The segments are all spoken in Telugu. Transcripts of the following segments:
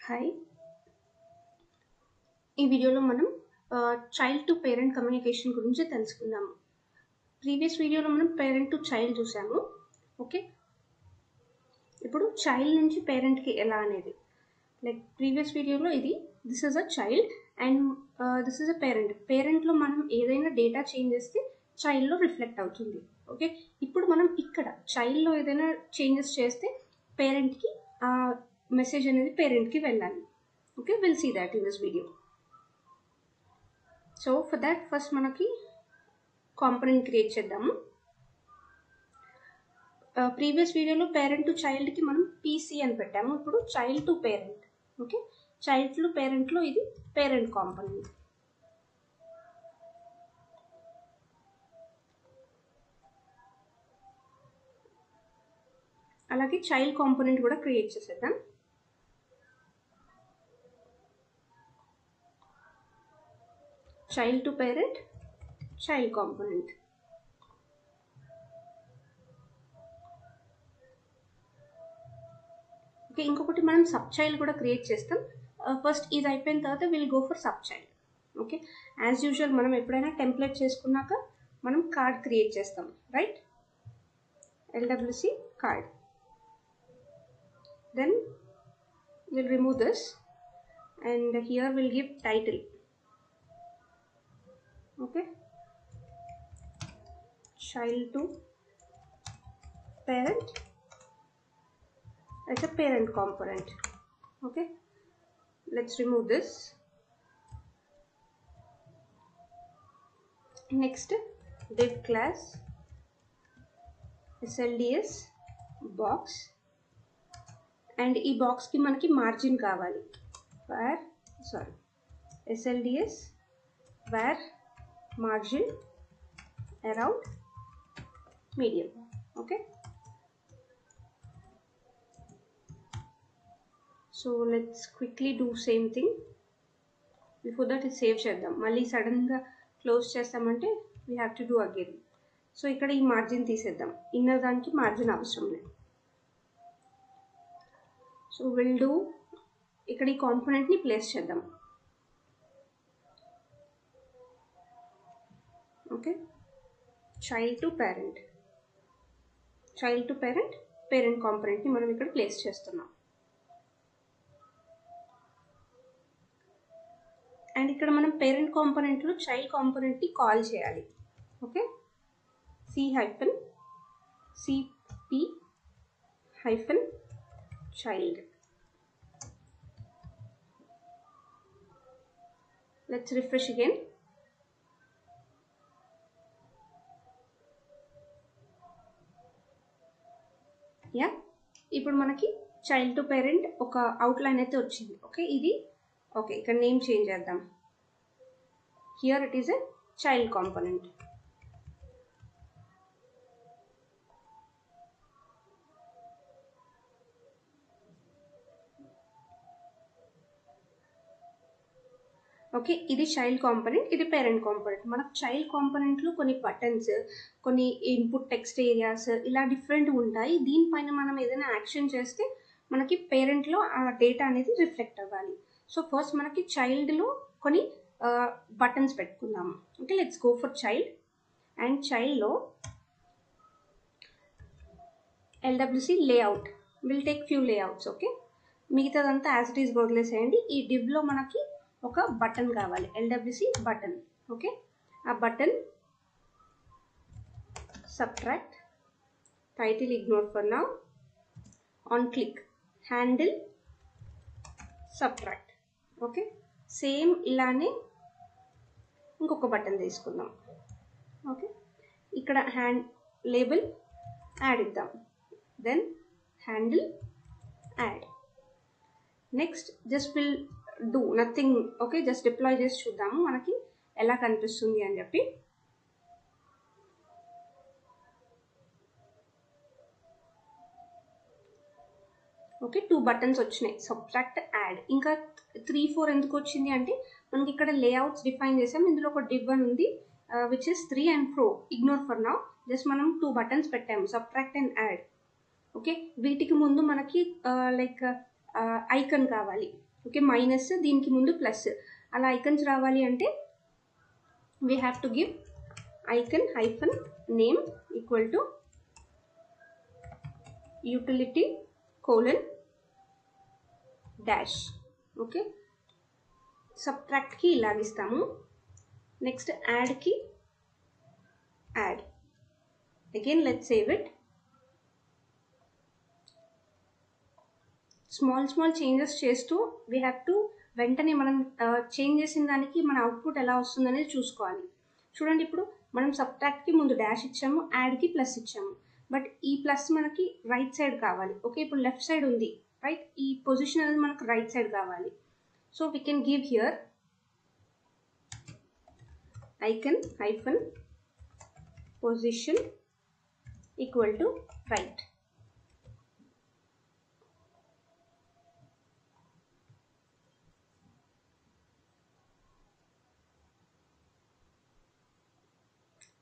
హాయ్. ఈ వీడియోలో మనం చైల్డ్ టు పేరెంట్ కమ్యూనికేషన్ గురించి తెలుసుకుందాము. ప్రీవియస్ వీడియోలో మనం పేరెంట్ టు చైల్డ్ చూసాము. ఓకే, ఇప్పుడు చైల్డ్ నుంచి పేరెంట్కి ఎలా అనేది, లైక్ ప్రీవియస్ వీడియోలో this is a child and this is a parent. పేరెంట్లో మనం ఏదైనా డేటా చేంజ్ చేస్తే చైల్డ్లో రిఫ్లెక్ట్ అవుతుంది. ఓకే, ఇప్పుడు మనం ఇక్కడ చైల్డ్లో ఏదైనా చేంజెస్ చేస్తే పేరెంట్కి మెసేజ్ అనేది పేరెంట్కి వెళ్ళాలి. Okay, will see that in this video. So for that first మనకి కాంపోనెంట్ క్రియేట్ చేద్దాము. ప్రీవియస్ వీడియోలో పేరెంట్ టు చైల్డ్కి మనం పీసీ అని పెట్టాము. ఇప్పుడు child to parent. Okay, child to పేరెంట్లో ఇది పేరెంట్ కాంపోనెంట్. అలాగే చైల్డ్ కాంపోనెంట్ కూడా క్రియేట్ చేసేద్దాం. Child to parent, child component. Okay, ఇంకొకటి మనం సబ్ చైల్డ్ కూడా క్రియేట్ చేస్తాం. ఫస్ట్ ఇది అయిపోయిన తర్వాత will go for sub child. Okay, as usual మనం ఎప్పుడైనా టెంప్లెట్ చేసుకున్నాక మనం కార్డ్ క్రియేట్ చేస్తాం, right? LWC card. Then we'll remove this and here we'll give title. Okay, child to parent as a parent component. Okay, let's remove this. Next, div class SLDS box, and ఈ బాక్స్కి మనకి మార్జిన్ కావాలి. SLDS where margin around medium. Okay, so let's quickly do same thing. Before that ఇది సేవ్ చేద్దాం. మళ్ళీ సడన్గా క్లోజ్ చేస్తామంటే we have to do again. So ఇక్కడ ఈ మార్జిన్ తీసేద్దాం, ఇన్నర్ దానికి మార్జిన్ అవసరం లేదు. సో విల్ డూ, ఇక్కడ ఈ కాంపోనెంట్ని ప్లేస్ చేద్దాం. Okay, child to parent, child to parent, parent కాంపోనెంట్ని మనం ఇక్కడ ప్లేస్ చేస్తున్నాం. అండ్ ఇక్కడ మనం పేరెంట్ కాంపోనెంట్లో చైల్డ్ కాంపోనెంట్ని కాల్ చేయాలి. Okay, cp-child. Let's refresh again. Yeah, ఇప్పుడు మనకి చైల్డ్ టు పేరెంట్ ఒక అవుట్లైన్ అయితే వచ్చింది. ఓకే, ఇది ఓకే, ఇక్కడ నేమ్ చేంజ్ చేద్దాం. Here it is a child component. Okay, ఇది చైల్డ్ కాంపోనెంట్, ఇది పేరెంట్ కాంపోనెంట్. మనకు చైల్డ్ కాంపోనెంట్లో కొన్ని బటన్స్, కొన్ని ఇన్పుట్ టెక్స్ట్ ఏరియాస్ ఇలా డిఫరెంట్ ఉంటాయి. దీనిపైన మనం ఏదైనా యాక్షన్ చేస్తే మనకి పేరెంట్లో ఆ డేటా అనేది రిఫ్లెక్ట్ అవ్వాలి. సో ఫస్ట్ మనకి చైల్డ్లో కొన్ని బటన్స్ పెట్టుకుందాము. Okay, let's go for child. And చైల్డ్లో LWC layout, will take few layouts. Okay, మిగతాదంతా యాజ్ ఇట్ ఈస్ వదిలేసేయండి. ఈ డివ్లో మనకి ఒక బటన్ కావాలి, LWC బటన్. ఓకే, ఆ button subtract, title ignore for now, on click handle subtract. Okay, same ఇలానే ఇంకొక బటన్ తీసుకుందాం. ఓకే, ఇక్కడ హ్యాండ్ లేబుల్ యాడ్ ఇద్దాం, then handle add. Next just will do nothing. Okay, just deploy చేసి చూద్దాము మనకి ఎలా కనిపిస్తుంది అని చెప్పి. ఓకే, 2 బటన్స్ వచ్చినాయి, సబ్ట్రాక్ట్, యాడ్. ఇంకా 3-4 ఎందుకు వచ్చింది అంటే మనకి ఇక్కడ లేఅవుట్స్ డిఫైన్ చేసాం. ఇందులో ఒక డివ్ అని ఉంది which is 3 and 4. Ignore for now, just మనం 2 బటన్స్ పెట్టాము, సబ్ట్రాక్ట్ అండ్ యాడ్. ఓకే, వీటికి ముందు మనకి లైక్ ఐకన్ కావాలి. ఓకే, మైనస్ దీనికి ముందు ప్లస్, అలా ఐకన్స్ రావాలి అంటే we have to give icon hyphen name equal to utility colon dash. Okay, subtract కి ఇలాగిస్తాము. నెక్స్ట్ యాడ్ కి add. Again let's save it. Small changes చేస్తూ వీ హ్యావ్ టు వెంటనే మనం చేంజ్ చేసిన దానికి మన అవుట్పుట్ ఎలా వస్తుంది అనేది చూసుకోవాలి. చూడండి, ఇప్పుడు మనం సబ్ట్రాక్ట్కి ముందు డాష్ ఇచ్చాము, యాడ్కి ప్లస్ ఇచ్చాము, బట్ ఈ ప్లస్ మనకి రైట్ సైడ్ కావాలి. ఓకే, ఇప్పుడు లెఫ్ట్ సైడ్ ఉంది, రైట్, ఈ పొజిషన్ అనేది మనకు రైట్ సైడ్ కావాలి. So we can give here icon hyphen position equal to right.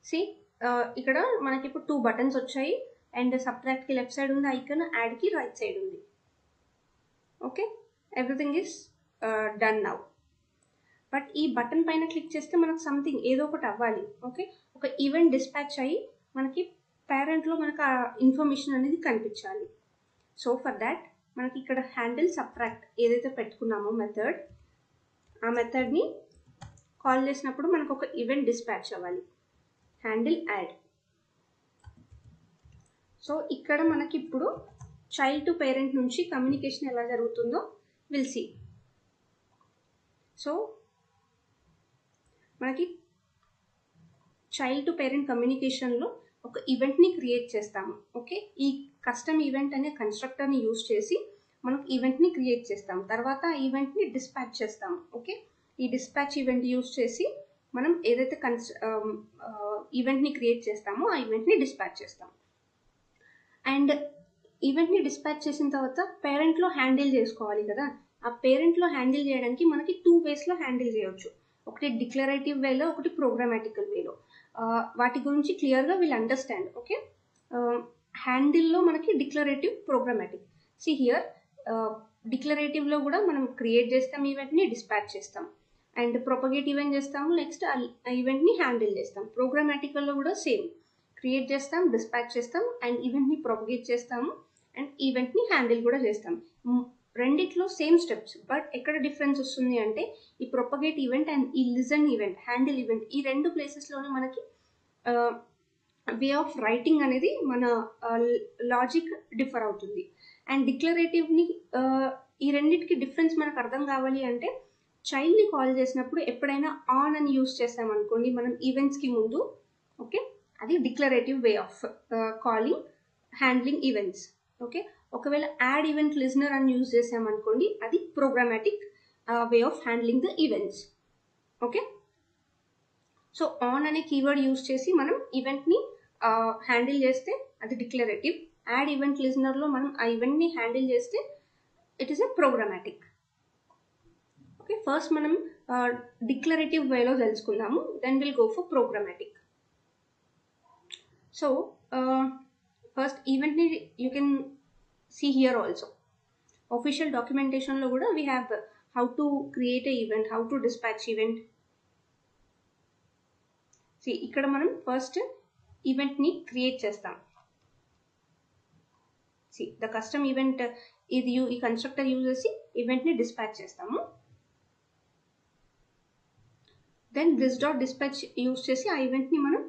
See ఇక్కడ మనకి ఇప్పుడు 2 బటన్స్ వచ్చాయి, అండ్ సబ్ట్రాక్ట్కి లెఫ్ట్ సైడ్ ఉంది ఐకన్, యాడ్కి రైట్ సైడ్ ఉంది. Okay, everything is done now. But ఈ బటన్ పైన క్లిక్ చేస్తే మనకు సంథింగ్ ఏదో ఒకటి అవ్వాలి. ఓకే, ఒక ఈవెంట్ డిస్పాచ్ అయ్యి మనకి పేరెంట్లో మనకు ఆ ఇన్ఫర్మేషన్ అనేది కనిపించాలి. సో ఫర్ దాట్ మనకి ఇక్కడ హ్యాండిల్ సబ్ట్రాక్ట్ ఏదైతే పెట్టుకున్నామో మెథడ్, ఆ మెథడ్ని కాల్ చేసినప్పుడు మనకు ఒక ఈవెంట్ డిస్పాచ్ అవ్వాలి. Handle add. సో ఇక్కడ మనకి ఇప్పుడు చైల్డ్ టు పేరెంట్ నుంచి కమ్యూనికేషన్ ఎలా జరుగుతుందో విల్ సీ. సో మనకి చైల్డ్ టు పేరెంట్ కమ్యూనికేషన్లో ఒక ఈవెంట్ని క్రియేట్ చేస్తాము. ఓకే, ఈ కస్టమ్ ఈవెంట్ అనే కన్స్ట్రక్టర్ని యూజ్ చేసి మనం ఈవెంట్ని క్రియేట్ చేస్తాము. తర్వాత ఆ ఈవెంట్ని డిస్పాచ్ చేస్తాము. ఓకే, ఈ డిస్పాచ్ ఈవెంట్ యూజ్ చేసి మనం ఏదైతే ఈవెంట్ని క్రియేట్ చేస్తామో ఆ ఈవెంట్ని డిస్పాచ్ చేస్తాం. అండ్ ఈవెంట్ని డిస్పాచ్ చేసిన తర్వాత పేరెంట్లో హ్యాండిల్ చేసుకోవాలి కదా. ఆ పేరెంట్లో హ్యాండిల్ చేయడానికి మనకి 2 వేస్లో హ్యాండిల్ చేయవచ్చు. ఒకటి డిక్లరేటివ్ వేలో, ఒకటి ప్రోగ్రామాటికల్ వేలో. వాటి గురించి క్లియర్గా విల్ అండర్స్టాండ్. ఓకే, హ్యాండిల్లో మనకి డిక్లరేటివ్, ప్రోగ్రామాటిక్. సి హియర్ డిక్లరేటివ్లో కూడా మనం క్రియేట్ చేస్తాం ఈవెంట్ని, డిస్పాచ్ చేస్తాం, అండ్ ప్రొపగేట్ ఈవెంట్ చేస్తాము, నెక్స్ట్ ఈవెంట్ని హ్యాండిల్ చేస్తాం. ప్రోగ్రామాటికల్లో కూడా సేమ్, క్రియేట్ చేస్తాం, డిస్పాచ్ చేస్తాం, అండ్ ఈవెంట్ని ప్రొపగేట్ చేస్తాము, అండ్ ఈవెంట్ని హ్యాండిల్ కూడా చేస్తాం. రెండిట్లో సేమ్ స్టెప్స్, బట్ ఎక్కడ డిఫరెన్స్ వస్తుంది అంటే ఈ ప్రొపగేట్ ఈవెంట్ అండ్ ఈ లిజన్ ఈవెంట్, హ్యాండిల్ ఈవెంట్, ఈ 2 ప్లేసెస్లోనే మనకి వే ఆఫ్ రైటింగ్ అనేది మన లాజిక్ డిఫర్ అవుతుంది. అండ్ డిక్లరేటివ్ని ఈ రెండింటికి డిఫరెన్స్ మనకు అర్థం కావాలి అంటే చైల్డ్ని కాల్ చేసినప్పుడు ఎప్పుడైనా ఆన్ అని యూస్ చేస్తామనుకోండి మనం ఈవెంట్స్కి ముందు, ఓకే, అది declarative way of calling handling events. Okay, ఒకవేళ యాడ్ ఈవెంట్ లిజనర్ అని యూజ్ చేసామనుకోండి అది programmatic way of handling the events. Okay, so on అనే కీవర్డ్ యూజ్ చేసి మనం ఈవెంట్ని హ్యాండిల్ చేస్తే అది డిక్లరేటివ్. యాడ్ ఈవెంట్ లిజనర్లో మనం ఆ ఈవెంట్ని హ్యాండిల్ చేస్తే it is a programmatic. Okay, first మనం డిక్లరేటివ్ వేలో తెలుసుకుందాము, then will go for programmatic. So first ఈవెంట్ని you can see here also. Official డాక్యుమెంటేషన్లో కూడా we have how to create a event, how to dispatch event. See ఇక్కడ మనం ఫస్ట్ ఈవెంట్ని క్రియేట్ చేస్తాం. సి ద కస్టమ్ ఈవెంట్ ఇది ఈ కన్స్ట్రక్టర్ యూజ్ చేసి ఈవెంట్ని డిస్పాచ్ చేస్తాము. Then this dot dispatch use చేసి ఆ ఈవెంట్ని మనం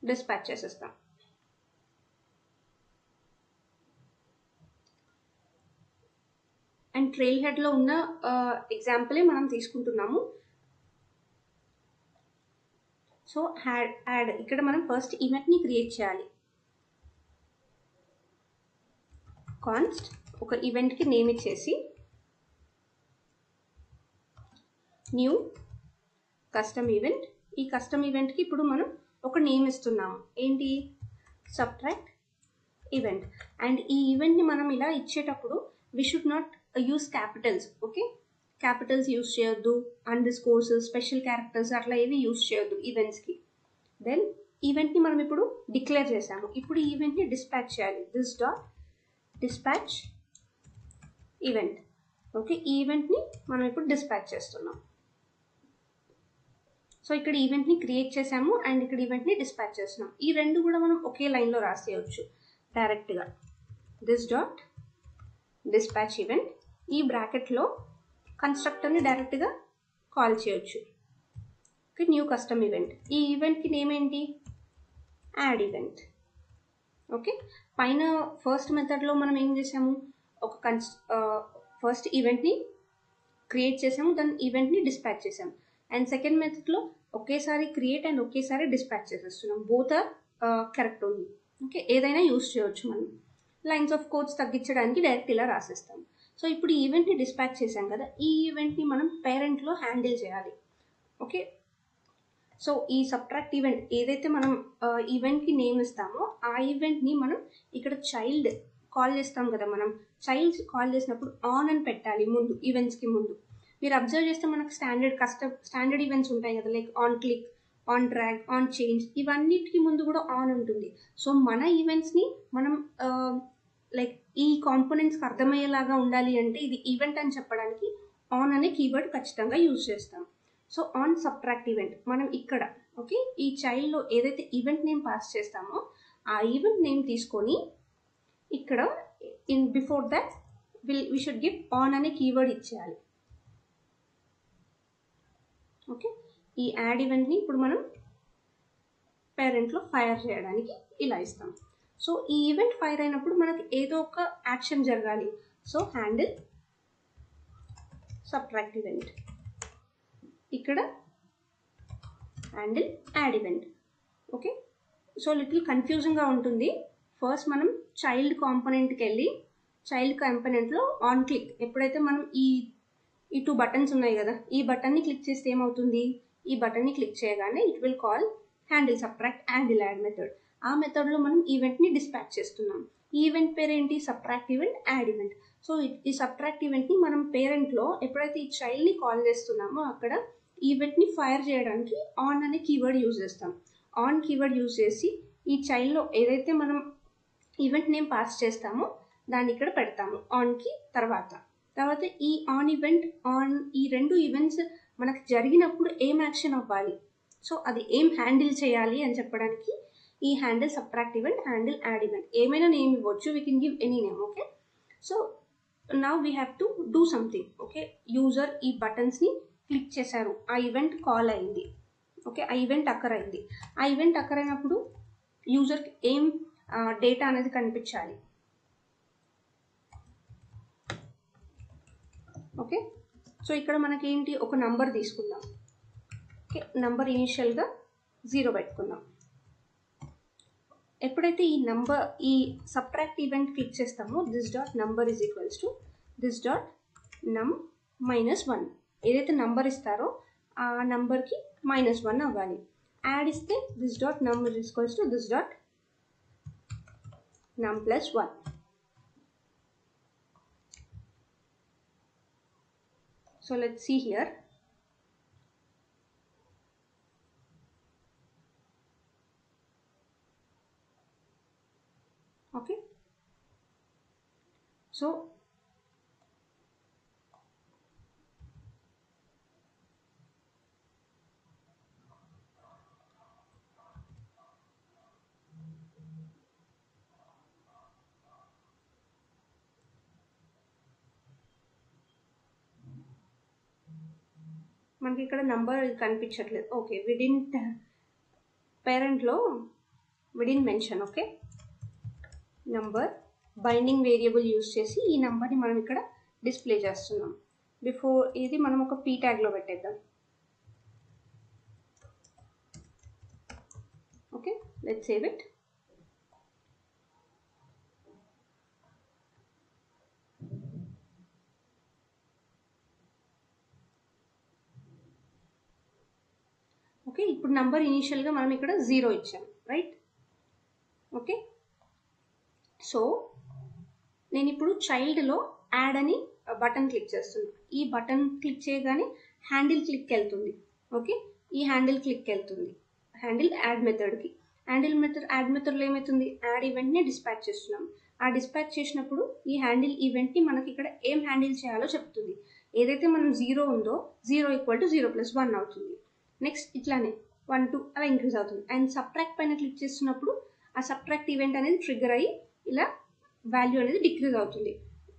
డిస్పాచ్ చేసేస్తాం. అండ్ ట్రైల్ హెడ్లో ఉన్న ఎగ్జాంపులే మనం తీసుకుంటున్నాము. సో యాడ్ ఇక్కడ మనం ఫస్ట్ ఈవెంట్ని క్రియేట్ చేయాలి. కాన్స్ట్ ఒక ఈవెంట్కి నేమ్ ఇచ్చేసి న్యూ కస్టమ్ ఈవెంట్. ఈ కస్టమ్ ఈవెంట్కి ఇప్పుడు మనం ఒక నేమ్ ఇస్తున్నాము, ఏంటి, సబ్ట్రాక్ట్ ఈవెంట్. అండ్ ఈ ఈవెంట్ని మనం ఇలా ఇచ్చేటప్పుడు we should not use Capitals. Okay, Capitals use చేయొద్దు, అండర్ స్కోర్స్, స్పెషల్ క్యారెక్టర్స్ అట్లా ఏవి యూస్ చేయొద్దు ఈవెంట్స్కి. దెన్ ఈవెంట్ని మనం ఇప్పుడు డిక్లేర్ చేసాము, ఇప్పుడు ఈ ఈవెంట్ని డిస్పాచ్ చేయాలి. This dot dispatch event. Okay, ఈ ఈవెంట్ని మనం ఇప్పుడు డిస్పాచ్ చేస్తున్నాం. సో ఇక్కడ ఈవెంట్ని క్రియేట్ చేసాము అండ్ ఇక్కడ ఈవెంట్ని డిస్పాచ్ చేస్తున్నాం. ఈ రెండు కూడా మనం ఒకే లైన్లో రాసేయచ్చు డైరెక్ట్గా. దిస్ డాట్ డిస్పాచ్ ఈవెంట్, ఈ బ్రాకెట్లో కన్స్ట్రక్టర్ని డైరెక్ట్గా కాల్ చేయొచ్చు. Okay, new custom event. ఈ ఈవెంట్కి నేమ్ ఏంటి? Add event. ఓకే, పైన ఫస్ట్ మెథడ్లో మనం ఏం చేసాము? ఒక ఫస్ట్ ఈవెంట్ని క్రియేట్ చేసాము, దాని ఈవెంట్ని డిస్పాచ్ చేసాము. అండ్ సెకండ్ మెథడ్లో ఒకేసారి క్రియేట్ అండ్ ఒకేసారి డిస్పాచ్ చేసేస్తున్నాం. బోత్ ఆర్ కరెక్ట్ ఉంది. ఓకే, ఏదైనా యూజ్ చేయవచ్చు. మనం లైన్స్ ఆఫ్ కోడ్స్ తగ్గించడానికి డైరెక్ట్ ఇలా రాసేస్తాం. సో ఇప్పుడు ఈ ఈవెంట్ని డిస్పాచ్ చేసాం కదా, ఈ ఈవెంట్ని మనం పేరెంట్లో హ్యాండిల్ చేయాలి. ఓకే, సో ఈ సబ్ట్రాక్ట్ ఈవెంట్ ఏదైతే మనం ఈవెంట్కి నేమ్ ఇస్తామో ఆ ఈవెంట్ని మనం ఇక్కడ చైల్డ్ కాల్ చేస్తాం కదా, మనం చైల్డ్ కాల్ చేసినప్పుడు ఆన్ అని పెట్టాలి ముందు, ఈవెంట్స్కి ముందు. మీరు అబ్జర్వ్ చేస్తే మనకు స్టాండర్డ్ ఈవెంట్స్ ఉంటాయి కదా, like on click, on drag, on change, ఇవన్నిటికి ముందు కూడా ఆన్ ఉంటుంది. సో మన ఈవెంట్స్ని మనం లైక్ ఈ కాంపోనెంట్స్కి అర్థమయ్యేలాగా ఉండాలి అంటే ఇది ఈవెంట్ అని చెప్పడానికి ఆన్ అనే కీవర్డ్ ఖచ్చితంగా యూజ్ చేస్తాం. సో ఆన్ సబ్ట్రాక్ట్ ఈవెంట్ మనం ఇక్కడ ఓకే ఈ చైల్డ్లో ఏదైతే ఈవెంట్ నేమ్ పాస్ చేస్తామో ఆ ఈవెంట్ నేమ్ తీసుకొని ఇక్కడ before that we should give on అనే కీవర్డ్ ఇచ్చేయాలి. ఓకే, ఈ యాడ్ ఈవెంట్ని ఇప్పుడు మనం పేరెంట్లో ఫైర్ చేయడానికి ఇలా ఇస్తాం. సో ఈ ఈవెంట్ ఫైర్ అయినప్పుడు మనకి ఏదో ఒక యాక్షన్ జరగాలి. సో హ్యాండిల్ సబ్ట్రాక్ట్ ఈవెంట్, ఇక్కడ handle add event. Okay, so little కన్ఫ్యూజింగ్గా ఉంటుంది. ఫస్ట్ మనం చైల్డ్ కాంపోనెంట్కి వెళ్ళి చైల్డ్ కాంపోనెంట్లో ఆన్ క్లిక్, ఎప్పుడైతే మనం ఈ 2 బటన్స్ ఉన్నాయి కదా, ఈ బటన్ని క్లిక్ చేస్తే ఏమవుతుంది? ఈ బటన్ని క్లిక్ చేయగానే it will call handle subtract handle add method. ఆ మెథడ్లో మనం ఈవెంట్ని డిస్పాచ్ చేస్తున్నాం. ఈ ఈవెంట్ పేరు ఏంటి? Subtract event add event. So ఈ సబ్ట్రాక్ట్ ఈవెంట్ని మనం పేరెంట్లో ఎప్పుడైతే ఈ చైల్డ్ని కాల్ చేస్తున్నామో అక్కడ ఈవెంట్ని ఫైర్ చేయడానికి ఆన్ అనే కీవర్డ్ యూజ్ చేస్తాం. ఆన్ కీవర్డ్ యూజ్ చేసి ఈ చైల్డ్లో ఏదైతే మనం ఈవెంట్ నేమ్ పాస్ చేస్తామో దాన్ని ఇక్కడ పెడతాము ఆన్కి తర్వాత ఈ ఆన్ ఈవెంట్ ఆన్ ఈ రెండు ఈవెంట్స్ మనకు జరిగినప్పుడు ఏం యాక్షన్ అవ్వాలి, సో అది ఏం హ్యాండిల్ చేయాలి అని చెప్పడానికి ఈ handle subtract event handle add event ఏమైనా నేమ్ ఇవ్వచ్చు, we can give any name. Okay, so now we have to do something. Okay, user ఈ బటన్స్ని క్లిక్ చేశారు, ఆ ఈవెంట్ కాల్ అయింది. ఓకే, ఆ ఈవెంట్ అక్కర్ అయింది. ఆ ఈవెంట్ అక్కర్ అయినప్పుడు యూజర్కి ఏం డేటా అనేది కనిపించాలి. ఓకే, సో ఇక్కడ మనకి ఏంటి, ఒక నంబర్ తీసుకుందాం. ఓకే, నంబర్ ఇనిషియల్గా 0 పెట్టుకుందాం. ఎప్పుడైతే ఈ సబ్ట్రాక్ట్ ఈవెంట్ క్లిక్ చేస్తామో this dot number is equals to this dot నమ్ -1. ఏదైతే నంబర్ ఇస్తారో ఆ నంబర్కి -1 అవ్వాలి. యాడ్ ఇస్తే this dot num is equals to this dot num plus 1. So let's see here. Okay, so మనకి ఇక్కడ నంబర్ కనిపించట్లేదు. ఓకే, పేరెంట్లో within mention. Okay, number binding variable use చేసి ఈ నంబర్ని మనం ఇక్కడ డిస్ప్లే చేస్తున్నాం. బిఫోర్ ఇది మనం ఒక పీ ట్యాగ్లో పెట్టేద్దాం. Okay, let's save it. Okay, ఇప్పుడు నంబర్ ఇనిషియల్గా మనం ఇక్కడ 0 ఇచ్చాం, రైట్? ఓకే, సో నేను ఇప్పుడు చైల్డ్లో యాడ్ అని బటన్ క్లిక్ చేస్తున్నాను. ఈ బటన్ క్లిక్ చేయగానే హ్యాండిల్ క్లిక్ వెళ్తుంది. ఓకే, ఈ హ్యాండిల్ క్లిక్ వెళ్తుంది హ్యాండిల్ యాడ్ మెథడ్కి. యాడ్ మెథడ్లో ఏమవుతుంది? యాడ్ ఈవెంట్ని డిస్పాచ్ చేస్తున్నాం. ఆ డిస్పాచ్ చేసినప్పుడు ఈ హ్యాండిల్ ఈవెంట్ని మనకి ఇక్కడ ఏం హ్యాండిల్ చేయాలో చెప్తుంది. ఏదైతే మనం 0 ఉందో 0 = 0 + 1 అవుతుంది. నెక్స్ట్ ఇట్లానే 1 2 అలా ఇంక్రీజ్ అవుతుంది. అండ్ సబ్ట్రాక్ట్ పైన క్లిక్ చేస్తున్నప్పుడు ఆ సబ్ట్రాక్ట్ ఈవెంట్ అనేది ట్రిగ్గర్ అయ్యి ఇలా వాల్యూ అనేది డిక్రీజ్ అవుతుంది.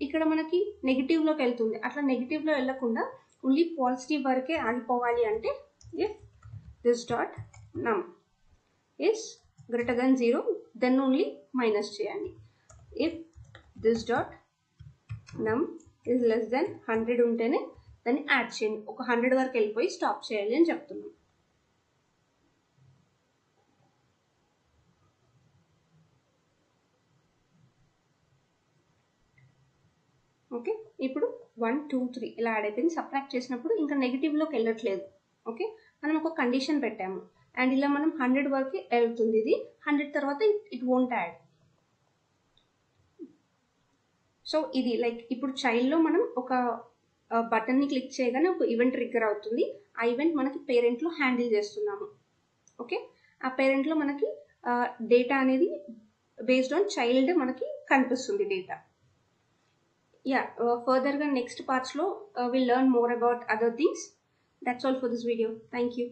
ఇక్కడ మనకి నెగిటివ్లోకి వెళ్తుంది. అట్లా నెగిటివ్లో వెళ్ళకుండా ఓన్లీ పాజిటివ్ వరకే ఆగిపోవాలి అంటే if this dot num is greater than 0 then only minus చేయండి. If this dot num is less than 100 ఉంటేనే దాన్ని యాడ్ చేయండి. ఒక 100 వరకు వెళ్ళిపోయి స్టాప్ చేయాలి అని చెప్తున్నాం. ఓకే, ఇప్పుడు 1 2 3 ఇలా యాడ్ అయిపోయింది. సబ్ట్రాక్ట్ చేసినప్పుడు ఇంకా నెగిటివ్లోకి వెళ్ళట్లేదు. ఓకే, మనం ఒక కండిషన్ పెట్టాము అండ్ ఇలా మనం 100 వరకు వెళ్తుంది. ఇది 100 తర్వాత ఇట్ వోంట్ యాడ్. సో ఇది లైక్ ఇప్పుడు చైల్డ్లో మనం ఒక బటన్ని క్లిక్ చేయగానే ఒక ఈవెంట్ ట్రిగ్గర్ అవుతుంది. ఆ ఈవెంట్ మనకి పేరెంట్లో హ్యాండిల్ చేస్తున్నాము. ఓకే, ఆ పేరెంట్లో మనకి డేటా అనేది బేస్డ్ ఆన్ చైల్డ్ మనకి కనిపిస్తుంది data. Further next parts we'll learn more about other things. That's all for this video. Thank you.